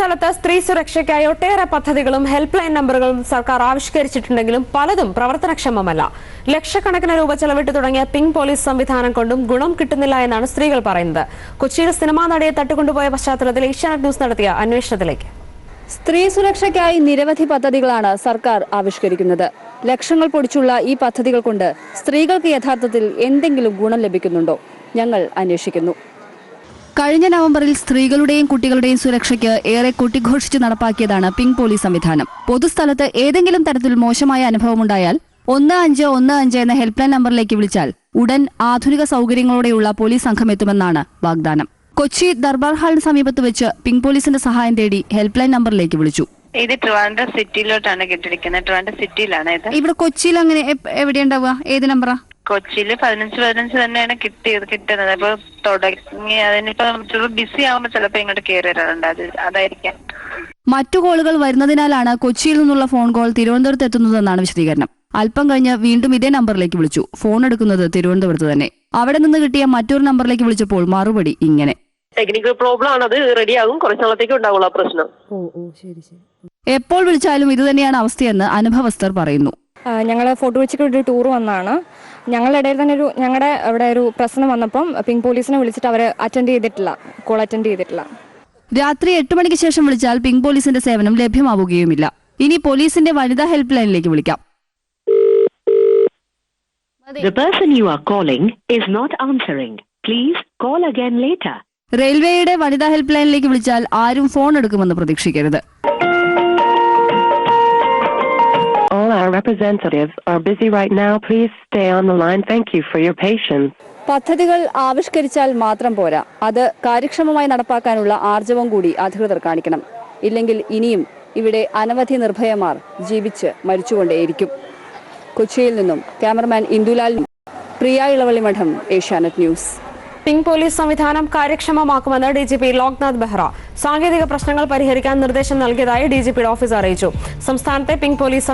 പൊതുസ്ഥലത്ത് സ്ത്രീ സുരക്ഷയ്ക്കായി ഒട്ടേറെ പദ്ധതികളും ഹെൽപ്പ് ലൈൻ നമ്പറുകളും സർക്കാർ ആവിഷ്കരിച്ചിട്ടുണ്ടെങ്കിലും പലതും പ്രവർത്തനക്ഷമമല്ല. ലക്ഷക്കണക്കിന് രൂപ ചെലവിട്ട് തുടങ്ങിയ പിങ്ക് പോലീസ് സംവിധാനം കൊണ്ടും ഗുണം കിട്ടുന്നില്ല എന്നാണ് സ്ത്രീകൾ പറയുന്നത്. കൊച്ചിയിൽ സിനിമാ നടിയെ തട്ടിക്കൊണ്ടുപോയ പശ്ചാത്തലത്തിൽ ഏഷ്യാനെറ്റ് ന്യൂസ് നടത്തിയ അന്വേഷണത്തിലേക്ക്. സ്ത്രീ സുരക്ഷയ്ക്കായി നിരവധി പദ്ധതികളാണ് സർക്കാർ ആവിഷ്കരിക്കുന്നത്. ലക്ഷങ്ങൾ പൊടിച്ചുള്ള ഈ പദ്ധതികൾ കൊണ്ട് സ്ത്രീകൾക്ക് യഥാർത്ഥത്തിൽ എന്തെങ്കിലും ഗുണം ലഭിക്കുന്നുണ്ടോ? ഞങ്ങൾ അന്വേഷിക്കുന്നു. കഴിഞ്ഞ നവംബറിൽ സ്ത്രീകളുടെയും കുട്ടികളുടെയും സുരക്ഷയ്ക്ക് ഏറെ കൊട്ടിഘോഷിച്ച് നടപ്പാക്കിയതാണ് പിങ്ക് പോലീസ് സംവിധാനം. പൊതുസ്ഥലത്ത് ഏതെങ്കിലും തരത്തിൽ മോശമായ അനുഭവമുണ്ടായാൽ 1515 എന്ന ഹെൽപ്പ് ലൈൻ നമ്പറിലേക്ക് വിളിച്ചാൽ ഉടൻ ആധുനിക സൗകര്യങ്ങളോടെയുള്ള പോലീസ് സംഘം എത്തുമെന്നാണ് വാഗ്ദാനം. കൊച്ചി ദർബാർ ഹാളിന് സമീപത്ത് വെച്ച് പിങ്ക് പോലീസിന്റെ സഹായം തേടി ഹെൽപ്പ് ലൈൻ നമ്പറിലേക്ക് വിളിച്ചു. ഇത് ട്രിവാൻഡ്രം സിറ്റിയിലോട്ടാണ് കിട്ടിയിരിക്കുന്നത്. ട്രിവാൻഡ്രം സിറ്റിയിലാണ് ഇത്. ഇവിടെ കൊച്ചിയിൽ അങ്ങനെ എവിടെയുണ്ടാവുക? ഏത് നമ്പറാ? കൊച്ചിയിൽ 1515 തന്നെയാണ് കിട്ടുന്നത്. അപ്പൊ തുടങ്ങി അതിനിപ്പോ ബിസി ആവുമ്പോ ചിലപ്പോ ഇങ്ങോട്ട് കയറി വരാറുണ്ട്. അതായിരിക്കാം. മറ്റു കോളുകൾ വരുന്നതിനാലാണ് കൊച്ചിയിൽ നിന്നുള്ള ഫോൺ കോൾ തിരുവനന്തപുരത്ത് എത്തുന്നതെന്നാണ് വിശദീകരണം. അല്പം കഴിഞ്ഞ് വീണ്ടും ഇതേ നമ്പറിലേക്ക് വിളിച്ചു. ഫോൺ എടുക്കുന്നത് തിരുവനന്തപുരത്ത് തന്നെ. അവിടെ നിന്ന് കിട്ടിയ മറ്റൊരു നമ്പറിലേക്ക് വിളിച്ചപ്പോൾ മറുപടി ഇങ്ങനെ: ടെക്നിക്കൽ പ്രോബ്ലം ആണ്, അത് റെഡിയാകും, കുറച്ച് നാളത്തേക്ക് ഉണ്ടാവുള്ള പ്രശ്നം. എപ്പോൾ വിളിച്ചാലും ഇതുതന്നെയാണ് അവസ്ഥയെന്ന് അനുഭവസ്ഥർ പറയുന്നു. ഞങ്ങൾ ഫോട്ടോ വെച്ചിട്ട് ഒരു ടൂർ വന്നതാണ്. ഞങ്ങളുടെ ഇടയിൽ തന്നെ ഞങ്ങളുടെ അവിടെ ഒരു പ്രശ്നം വന്നപ്പം പിങ്ക് പോലീസിനെ വിളിച്ചിട്ട് അവർ കോൾ അറ്റൻഡ് ചെയ്തിട്ടില്ല. രാത്രി 8 മണിക്ക് ശേഷം വിളിച്ചാൽ പിങ്ക് പോലീസിന്റെ സേവനം ലഭ്യമാവുകയുമില്ല. ഇനി പോലീസിന്റെ വനിതാ ഹെൽപ്പ് ലൈനിലേക്ക് വിളിക്കാം. The person you are calling is not answering. Please call again later. റെയിൽവേയുടെ വനിതാ ഹെൽപ്പ് ലൈനിലേക്ക് വിളിച്ചാൽ ആരും ഫോൺ എടുക്കുമെന്ന് പ്രതീക്ഷിക്കരുത്. All our representatives are busy right now. Please stay on the line. Thank you for your patience. പദ്ധതികൾ ആവിഷ്കരിച്ചാൽ മാത്രം പോരാ, അത് കാര്യക്ഷമമായി നടപ്പാക്കാനുള്ള ആർജവം കൂടി അധികൃതർ കാണിക്കണം. ഇല്ലെങ്കിൽ ഇനിയും ഇവിടെ അനവധി നിർഭയമാർ ജീവിച്ച് മരിച്ചുകൊണ്ടേയിരിക്കും. കൊച്ചിയിൽ നിന്നും ക്യാമറമാൻ ഇന്ദുലാൽ, പ്രിയ ഇളവള്ളിമഠം, ഏഷ്യാനെറ്റ് ന്യൂസ്. പിങ്ക് പോലീസ് സംവിധാനം കാര്യക്ഷമമാക്കുമെന്ന് DGP ലോക്നാഥ് ബെഹ്റ. സാങ്കേതിക പ്രശ്നങ്ങൾ പരിഹരിക്കാൻ നിർദ്ദേശം നൽകിയതായി DGPയുടെ ഓഫീസ് അറിയിച്ചു. സംസ്ഥാനത്തെ പിങ്ക് പോലീസ്